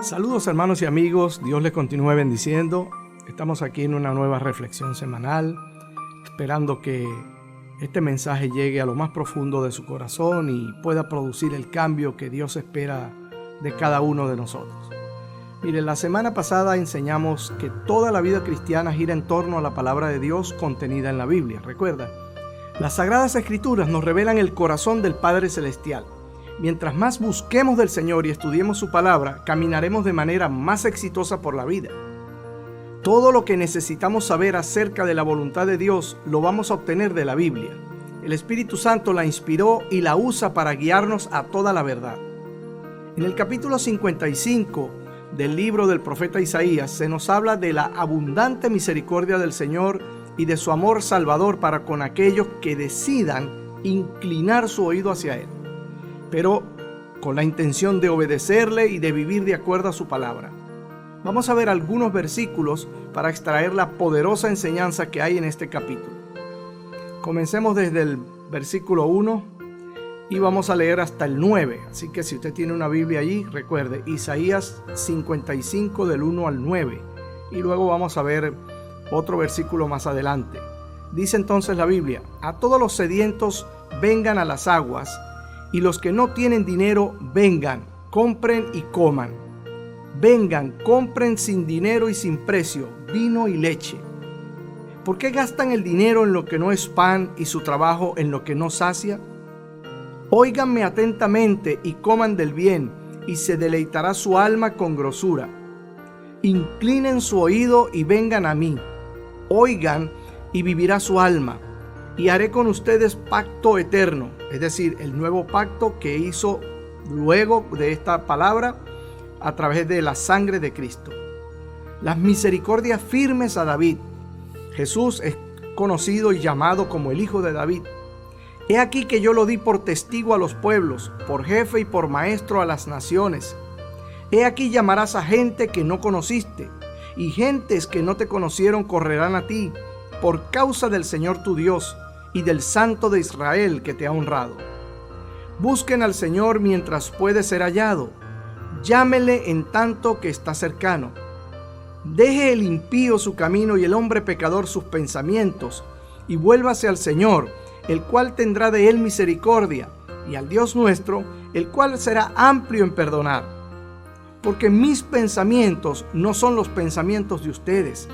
Saludos hermanos y amigos, Dios les continúe bendiciendo. Estamos aquí en una nueva reflexión semanal, esperando que este mensaje llegue a lo más profundo de su corazón y pueda producir el cambio que Dios espera de cada uno de nosotros. Miren, la semana pasada enseñamos que toda la vida cristiana gira en torno a la palabra de Dios contenida en la Biblia. Recuerda, las Sagradas Escrituras nos revelan el corazón del Padre Celestial. Mientras más busquemos del Señor y estudiemos su palabra, caminaremos de manera más exitosa por la vida. Todo lo que necesitamos saber acerca de la voluntad de Dios lo vamos a obtener de la Biblia. El Espíritu Santo la inspiró y la usa para guiarnos a toda la verdad. En el capítulo 55 del libro del profeta Isaías se nos habla de la abundante misericordia del Señor y de su amor salvador para con aquellos que decidan inclinar su oído hacia Él, pero con la intención de obedecerle y de vivir de acuerdo a su palabra. Vamos a ver algunos versículos para extraer la poderosa enseñanza que hay en este capítulo. Comencemos desde el versículo 1 y vamos a leer hasta el 9. Así que si usted tiene una Biblia allí, recuerde, Isaías 55 del 1 al 9. Y luego vamos a ver otro versículo más adelante. Dice entonces la Biblia: a todos los sedientos vengan a las aguas, y los que no tienen dinero, vengan, compren y coman. Vengan, compren sin dinero y sin precio, vino y leche. ¿Por qué gastan el dinero en lo que no es pan y su trabajo en lo que no sacia? Óiganme atentamente y coman del bien, y se deleitará su alma con grosura. Inclinen su oído y vengan a mí. Oigan y vivirá su alma. Y haré con ustedes pacto eterno, es decir, el nuevo pacto que hizo luego de esta palabra a través de la sangre de Cristo. Las misericordias firmes a David. Jesús es conocido y llamado como el Hijo de David. He aquí que yo lo di por testigo a los pueblos, por jefe y por maestro a las naciones. He aquí llamarás a gente que no conociste, y gentes que no te conocieron correrán a ti, por causa del Señor tu Dios y del Santo de Israel que te ha honrado. Busquen al Señor mientras puede ser hallado. Llámele en tanto que está cercano. Deje el impío su camino y el hombre pecador sus pensamientos, y vuélvase al Señor, el cual tendrá de él misericordia, y al Dios nuestro, el cual será amplio en perdonar. Porque mis pensamientos no son los pensamientos de ustedes,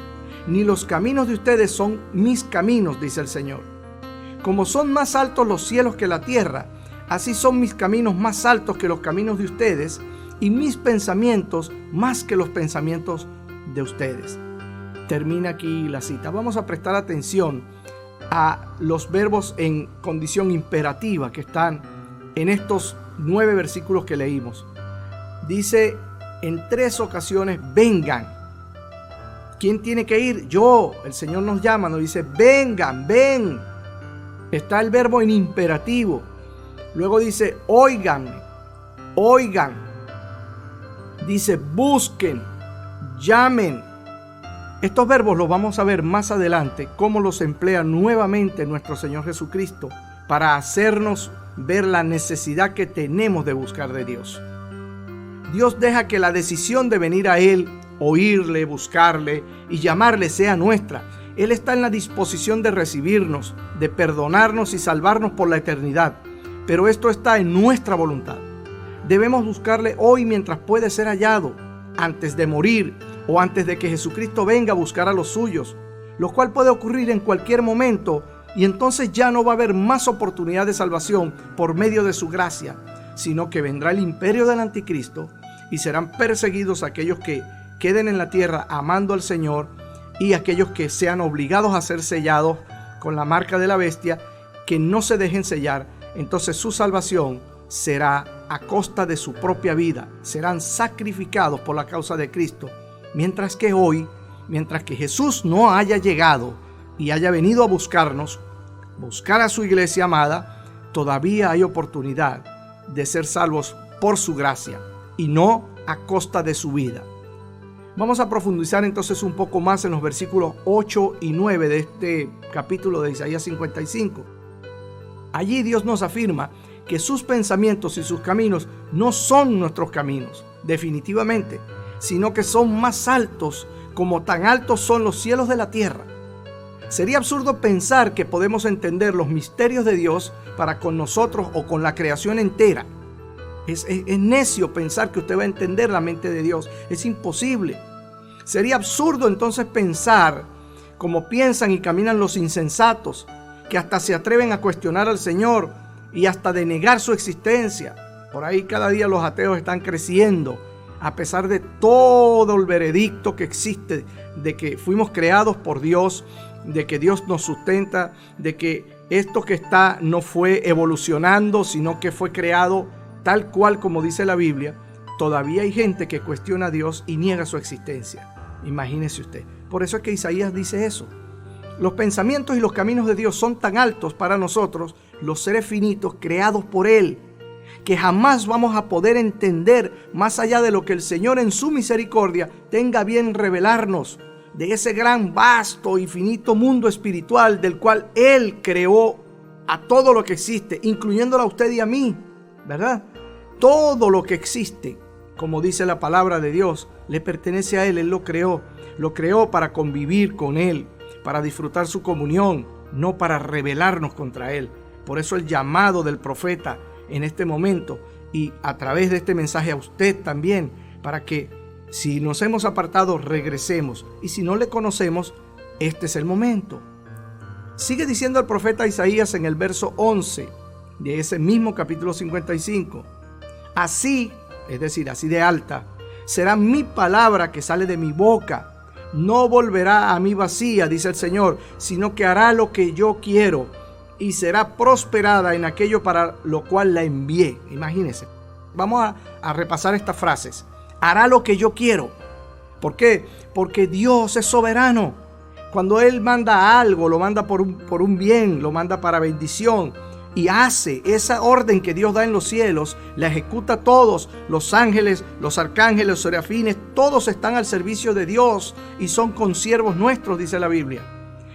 ni los caminos de ustedes son mis caminos, dice el Señor. Como son más altos los cielos que la tierra, así son mis caminos más altos que los caminos de ustedes, y mis pensamientos más que los pensamientos de ustedes. Termina aquí la cita. Vamos a prestar atención a los verbos en condición imperativa que están en estos 9 versículos que leímos. Dice en 3 ocasiones: vengan. ¿Quién tiene que ir? Yo. El Señor nos llama, nos dice: vengan, ven. Está el verbo en imperativo. Luego dice: óiganme, oigan. Dice: busquen, llamen. Estos verbos los vamos a ver más adelante, cómo los emplea nuevamente nuestro Señor Jesucristo para hacernos ver la necesidad que tenemos de buscar de Dios. Dios deja que la decisión de venir a Él, oírle, buscarle y llamarle sea nuestra. Él está en la disposición de recibirnos, de perdonarnos y salvarnos por la eternidad. Pero esto está en nuestra voluntad. Debemos buscarle hoy mientras puede ser hallado, antes de morir o antes de que Jesucristo venga a buscar a los suyos, lo cual puede ocurrir en cualquier momento, y entonces ya no va a haber más oportunidad de salvación por medio de su gracia, sino que vendrá el imperio del anticristo y serán perseguidos aquellos que queden en la tierra amando al Señor y aquellos que sean obligados a ser sellados con la marca de la bestia, que no se dejen sellar. Entonces su salvación será a costa de su propia vida. Serán sacrificados por la causa de Cristo. Mientras que hoy, mientras que Jesús no haya llegado y haya venido a buscarnos, buscar a su iglesia amada, todavía hay oportunidad de ser salvos por su gracia y no a costa de su vida. Vamos a profundizar entonces un poco más en los versículos 8 y 9 de este capítulo de Isaías 55. Allí Dios nos afirma que sus pensamientos y sus caminos no son nuestros caminos, definitivamente. sino que son más altos, como tan altos son los cielos de la tierra. Sería absurdo pensar que podemos entender los misterios de Dios para con nosotros o con la creación entera. Es necio pensar que usted va a entender la mente de Dios. Es imposible. Sería absurdo entonces pensar como piensan y caminan los insensatos, que hasta se atreven a cuestionar al Señor y hasta de negar su existencia. Por ahí cada día los ateos están creciendo, a pesar de todo el veredicto que existe de que fuimos creados por Dios, de que Dios nos sustenta, de que esto que está no fue evolucionando, sino que fue creado tal cual como dice la Biblia. Todavía hay gente que cuestiona a Dios y niega su existencia. Imagínese usted. Por eso es que Isaías dice eso. Los pensamientos y los caminos de Dios son tan altos para nosotros, los seres finitos creados por Él, que jamás vamos a poder entender más allá de lo que el Señor en su misericordia tenga bien revelarnos de ese gran, vasto, infinito mundo espiritual del cual Él creó a todo lo que existe, incluyéndolo a usted y a mí, ¿verdad? Todo lo que existe, como dice la palabra de Dios, le pertenece a Él. Él lo creó para convivir con Él, para disfrutar su comunión, no para rebelarnos contra Él. Por eso el llamado del profeta en este momento y a través de este mensaje a usted también, para que si nos hemos apartado regresemos, y si no le conocemos, este es el momento. Sigue diciendo el profeta Isaías en el verso 11 de ese mismo capítulo 55. Así, es decir, así de alta, será mi palabra que sale de mi boca. No volverá a mí vacía, dice el Señor, sino que hará lo que yo quiero y será prosperada en aquello para lo cual la envié. Imagínense. Vamos a repasar estas frases. Hará lo que yo quiero. ¿Por qué? Porque Dios es soberano. Cuando Él manda algo, lo manda por un bien, lo manda para bendición. Y hace esa orden que Dios da en los cielos, la ejecuta todos. Los ángeles, los arcángeles, los serafines, todos están al servicio de Dios y son consiervos nuestros, dice la Biblia.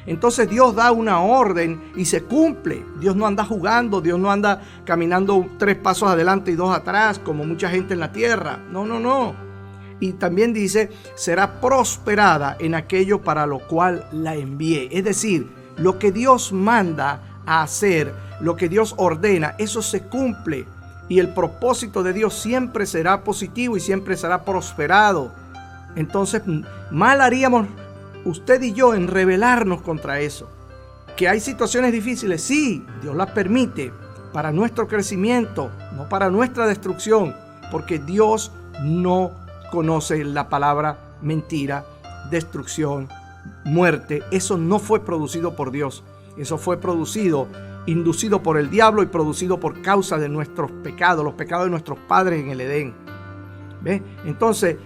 Entonces Dios da una orden y se cumple. Dios no anda jugando, Dios no anda caminando 3 pasos adelante y 2 atrás como mucha gente en la tierra. No. Y también dice, será prosperada en aquello para lo cual la envié. Es decir, lo que Dios manda a hacer, lo que Dios ordena, eso se cumple. Y el propósito de Dios siempre será positivo y siempre será prosperado. Entonces, mal haríamos usted y yo en rebelarnos contra eso. Que hay situaciones difíciles, sí, Dios las permite para nuestro crecimiento, no para nuestra destrucción, porque Dios no conoce la palabra mentira, destrucción, muerte. Eso no fue producido por Dios. Eso fue inducido por el diablo y producido por causa de nuestros pecados, los pecados de nuestros padres en el Edén. ¿Ve? Entonces,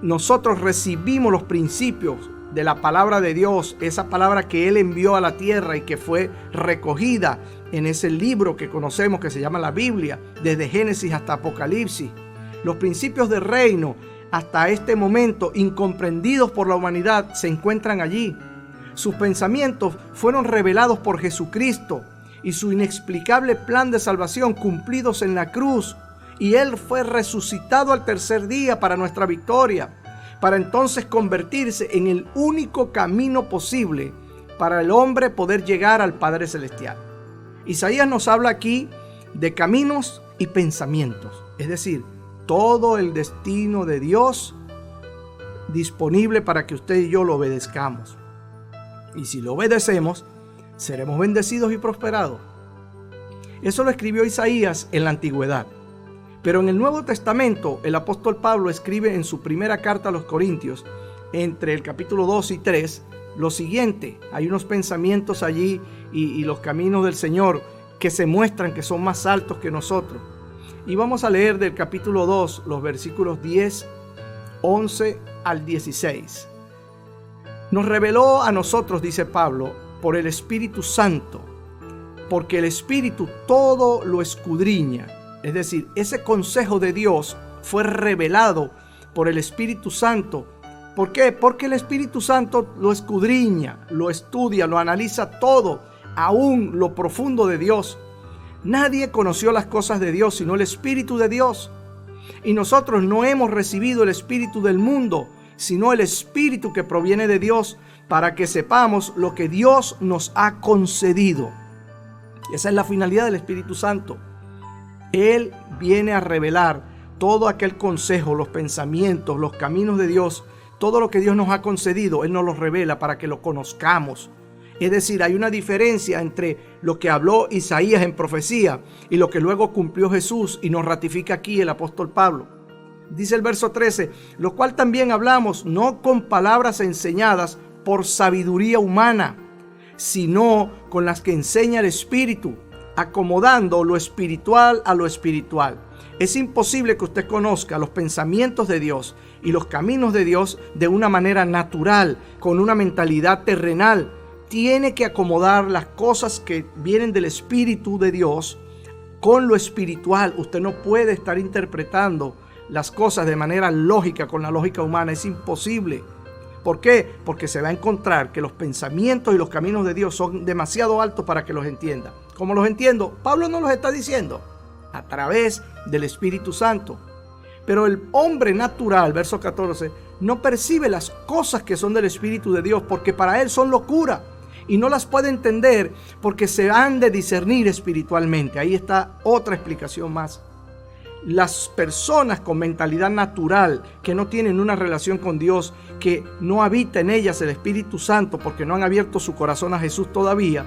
nosotros recibimos los principios de la palabra de Dios, esa palabra que Él envió a la tierra y que fue recogida en ese libro que conocemos que se llama la Biblia, desde Génesis hasta Apocalipsis. Los principios del reino hasta este momento incomprendidos por la humanidad se encuentran allí. Sus pensamientos fueron revelados por Jesucristo y su inexplicable plan de salvación cumplidos en la cruz. Y Él fue resucitado al tercer día para nuestra victoria, para entonces convertirse en el único camino posible para el hombre poder llegar al Padre Celestial. Isaías nos habla aquí de caminos y pensamientos, es decir, todo el destino de Dios disponible para que usted y yo lo obedezcamos. Y si lo obedecemos, seremos bendecidos y prosperados. Eso lo escribió Isaías en la antigüedad. Pero en el Nuevo Testamento, el apóstol Pablo escribe en su primera carta a los Corintios, entre el capítulo 2 y 3, lo siguiente. Hay unos pensamientos allí y los caminos del Señor que se muestran que son más altos que nosotros. Y vamos a leer del capítulo 2, los versículos 10, 11 al 16. Nos reveló a nosotros, dice Pablo, por el Espíritu Santo, porque el Espíritu todo lo escudriña. Es decir, ese consejo de Dios fue revelado por el Espíritu Santo. ¿Por qué? Porque el Espíritu Santo lo escudriña, lo estudia, lo analiza todo, aún lo profundo de Dios. Nadie conoció las cosas de Dios sino el Espíritu de Dios. Y nosotros no hemos recibido el espíritu del mundo, sino el espíritu que proviene de Dios, para que sepamos lo que Dios nos ha concedido. Y esa es la finalidad del Espíritu Santo. Él viene a revelar todo aquel consejo, los pensamientos, los caminos de Dios, todo lo que Dios nos ha concedido. Él nos lo revela para que lo conozcamos. Es decir, hay una diferencia entre lo que habló Isaías en profecía y lo que luego cumplió Jesús y nos ratifica aquí el apóstol Pablo. Dice el verso 13, lo cual también hablamos no con palabras enseñadas por sabiduría humana, sino con las que enseña el Espíritu, acomodando lo espiritual a lo espiritual. Es imposible que usted conozca los pensamientos de Dios y los caminos de Dios de una manera natural, con una mentalidad terrenal. Tiene que acomodar las cosas que vienen del Espíritu de Dios con lo espiritual. Usted no puede estar interpretando las cosas de manera lógica con la lógica humana. Es imposible. ¿Por qué? Porque se va a encontrar que los pensamientos y los caminos de Dios son demasiado altos para que los entienda. ¿Cómo los entiendo? Pablo nos los está diciendo a través del Espíritu Santo. Pero el hombre natural, verso 14, no percibe las cosas que son del Espíritu de Dios, porque para él son locura y no las puede entender porque se han de discernir espiritualmente. Ahí está otra explicación más. Las personas con mentalidad natural, que no tienen una relación con Dios, que no habita en ellas el Espíritu Santo porque no han abierto su corazón a Jesús todavía,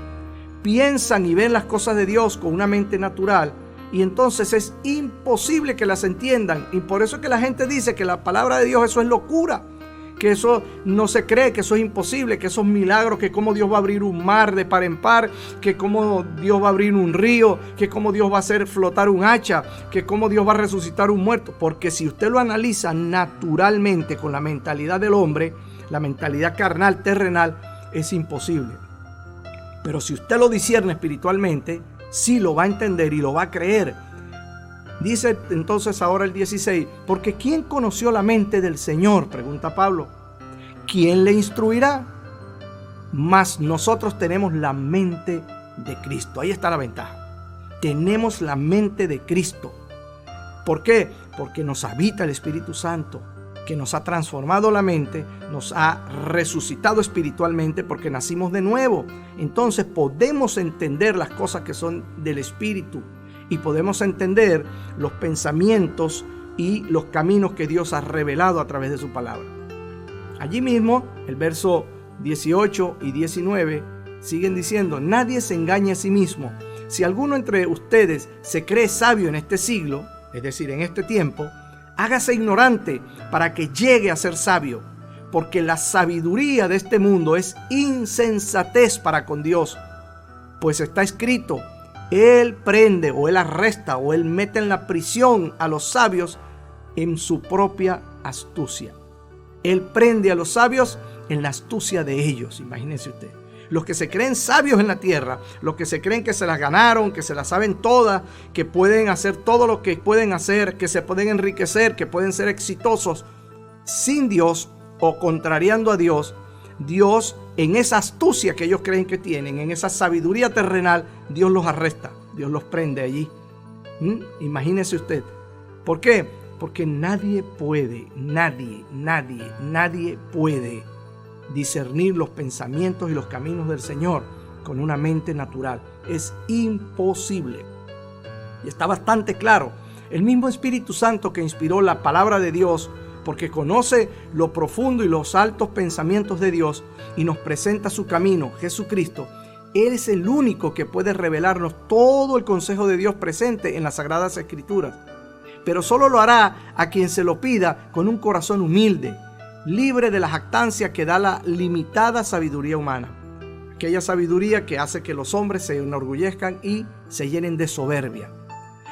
piensan y ven las cosas de Dios con una mente natural, y entonces es imposible que las entiendan. Y por eso es que la gente dice que la palabra de Dios, eso es locura, que eso no se cree, que eso es imposible, que esos milagros, que cómo Dios va a abrir un mar de par en par, que cómo Dios va a abrir un río, que cómo Dios va a hacer flotar un hacha, que cómo Dios va a resucitar un muerto. Porque si usted lo analiza naturalmente con la mentalidad del hombre, la mentalidad carnal, terrenal, es imposible. Pero si usted lo discierne espiritualmente, sí lo va a entender y lo va a creer. Dice entonces ahora el 16, porque ¿quién conoció la mente del Señor? Pregunta Pablo. ¿Quién le instruirá? Mas nosotros tenemos la mente de Cristo. Ahí está la ventaja. Tenemos la mente de Cristo. ¿Por qué? Porque nos habita el Espíritu Santo, que nos ha transformado la mente, nos ha resucitado espiritualmente porque nacimos de nuevo. Entonces podemos entender las cosas que son del Espíritu y podemos entender los pensamientos y los caminos que Dios ha revelado a través de su palabra. Allí mismo, el verso 18 y 19 siguen diciendo, nadie se engañe a sí mismo. Si alguno entre ustedes se cree sabio en este siglo, es decir, en este tiempo, hágase ignorante para que llegue a ser sabio, porque la sabiduría de este mundo es insensatez para con Dios. Pues está escrito, Él prende o Él arresta o Él mete en la prisión a los sabios en su propia astucia. Él prende a los sabios en la astucia de ellos, imagínense usted. Los que se creen sabios en la tierra, los que se creen que se las ganaron, que se las saben todas, que pueden hacer todo lo que pueden hacer, que se pueden enriquecer, que pueden ser exitosos sin Dios o contrariando a Dios, Dios en esa astucia que ellos creen que tienen, en esa sabiduría terrenal, Dios los arresta, Dios los prende allí. Imagínese usted. ¿Por qué? Porque nadie puede discernir los pensamientos y los caminos del Señor con una mente natural. Es imposible. Y está bastante claro. El mismo Espíritu Santo que inspiró la palabra de Dios, porque conoce lo profundo y los altos pensamientos de Dios y nos presenta su camino, Jesucristo. Él es el único que puede revelarnos todo el consejo de Dios presente en las Sagradas Escrituras. Pero solo lo hará a quien se lo pida con un corazón humilde, libre de la jactancia que da la limitada sabiduría humana. Aquella sabiduría que hace que los hombres se enorgullezcan y se llenen de soberbia.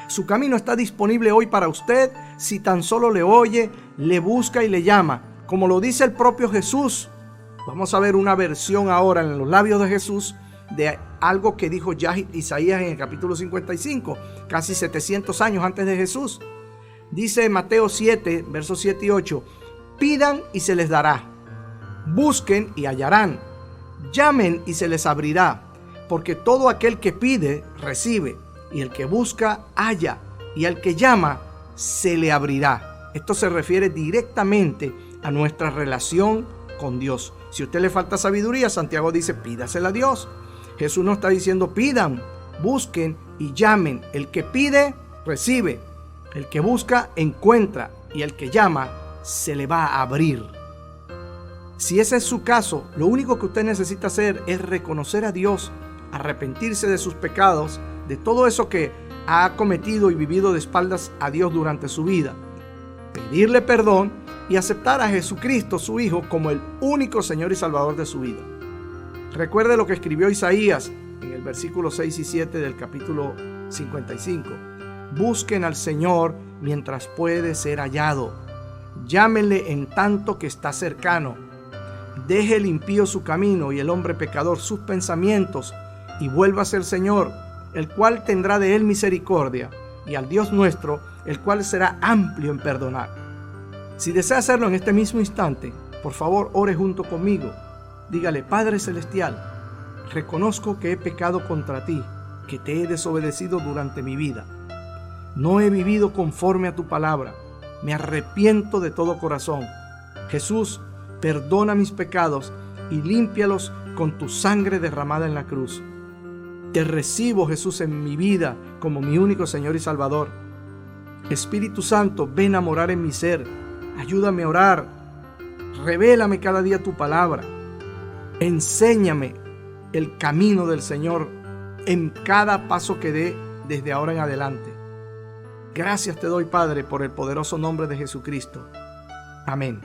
Su camino está disponible hoy para usted si tan solo le oye, le busca y le llama. Como lo dice el propio Jesús. Vamos a ver una versión ahora en los labios de Jesús de algo que dijo ya Isaías en el capítulo 55, casi 700 años antes de Jesús. Dice Mateo 7, versos 7 y 8. Pidan y se les dará. Busquen y hallarán. Llamen y se les abrirá. Porque todo aquel que pide, recibe. Y el que busca, halla. Y al que llama, se le abrirá. Esto se refiere directamente a nuestra relación con Dios. Si a usted le falta sabiduría, Santiago dice, pídasela a Dios. Jesús no está diciendo, pidan, busquen y llamen. El que pide, recibe. El que busca, encuentra. Y el que llama, se le va a abrir. Si ese es su caso, lo único que usted necesita hacer es reconocer a Dios, arrepentirse de sus pecados, de todo eso que ha cometido y vivido de espaldas a Dios durante su vida, pedirle perdón y aceptar a Jesucristo, su Hijo, como el único Señor y Salvador de su vida. Recuerde lo que escribió Isaías en el versículo 6 y 7 del capítulo 55. Busquen al Señor mientras puede ser hallado. Llámenle en tanto que está cercano. Deje el impío su camino y el hombre pecador sus pensamientos, y vuélvase al Señor, el cual tendrá de él misericordia, y al Dios nuestro, el cual será amplio en perdonar. Si desea hacerlo en este mismo instante, por favor, ore junto conmigo. Dígale, Padre Celestial, reconozco que he pecado contra ti, que te he desobedecido durante mi vida. No he vivido conforme a tu palabra. Me arrepiento de todo corazón. Jesús, perdona mis pecados y límpialos con tu sangre derramada en la cruz. Te recibo, Jesús, en mi vida como mi único Señor y Salvador. Espíritu Santo, ven a morar en mi ser. Ayúdame a orar. Revélame cada día tu palabra. Enséñame el camino del Señor en cada paso que dé desde ahora en adelante. Gracias te doy, Padre, por el poderoso nombre de Jesucristo. Amén.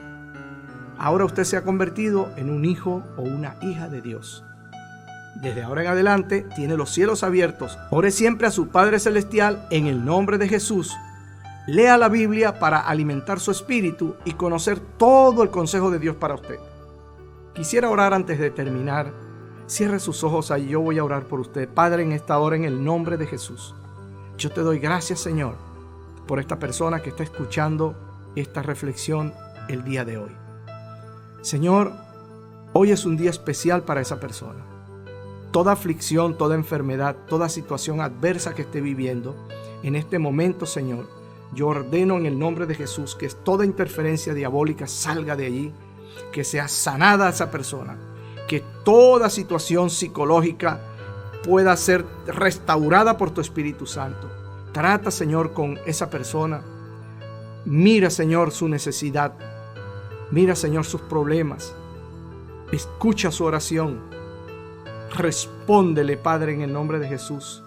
Ahora usted se ha convertido en un hijo o una hija de Dios. Desde ahora en adelante tiene los cielos abiertos. Ore siempre a su Padre Celestial en el nombre de Jesús. Lea la Biblia para alimentar su espíritu y conocer todo el consejo de Dios para usted. Quisiera orar antes de terminar. Cierre sus ojos ahí, yo voy a orar por usted. Padre, en esta hora, en el nombre de Jesús, yo te doy gracias, Señor, por esta persona que está escuchando esta reflexión el día de hoy. Señor, hoy es un día especial para esa persona. Toda aflicción, toda enfermedad, toda situación adversa que esté viviendo, en este momento, Señor, yo ordeno en el nombre de Jesús que toda interferencia diabólica salga de allí, que sea sanada esa persona, que toda situación psicológica pueda ser restaurada por tu Espíritu Santo. Trata, Señor, con esa persona. Mira, Señor, su necesidad. Mira, Señor, sus problemas. Escucha su oración. Respóndele, Padre, en el nombre de Jesús.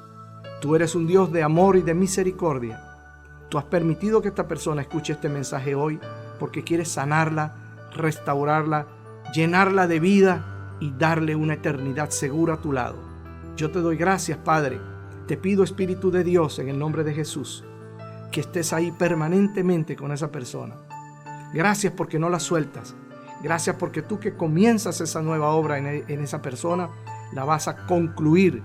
Tú eres un Dios de amor y de misericordia. Tú has permitido que esta persona escuche este mensaje hoy porque quieres sanarla, restaurarla, llenarla de vida y darle una eternidad segura a tu lado. Yo te doy gracias, Padre. Te pido, Espíritu de Dios, en el nombre de Jesús, que estés ahí permanentemente con esa persona. Gracias porque no la sueltas. Gracias porque tú que comienzas esa nueva obra en esa persona, la vas a concluir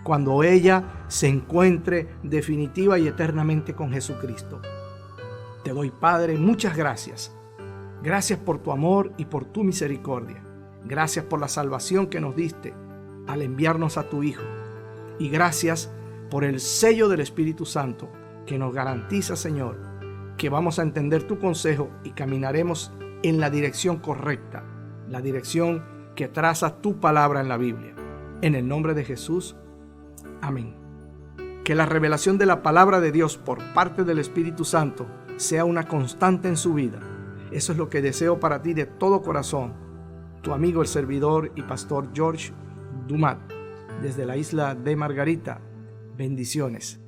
cuando ella se encuentre definitiva y eternamente con Jesucristo. Te doy, Padre, muchas gracias. Gracias por tu amor y por tu misericordia. Gracias por la salvación que nos diste al enviarnos a tu Hijo. Y gracias por el sello del Espíritu Santo que nos garantiza, Señor, que vamos a entender tu consejo y caminaremos en la dirección correcta, la dirección que traza tu palabra en la Biblia. En el nombre de Jesús, amén. Que la revelación de la palabra de Dios por parte del Espíritu Santo sea una constante en su vida. Eso es lo que deseo para ti de todo corazón. Tu amigo, el servidor y pastor George Dumat, desde la isla de Margarita. Bendiciones.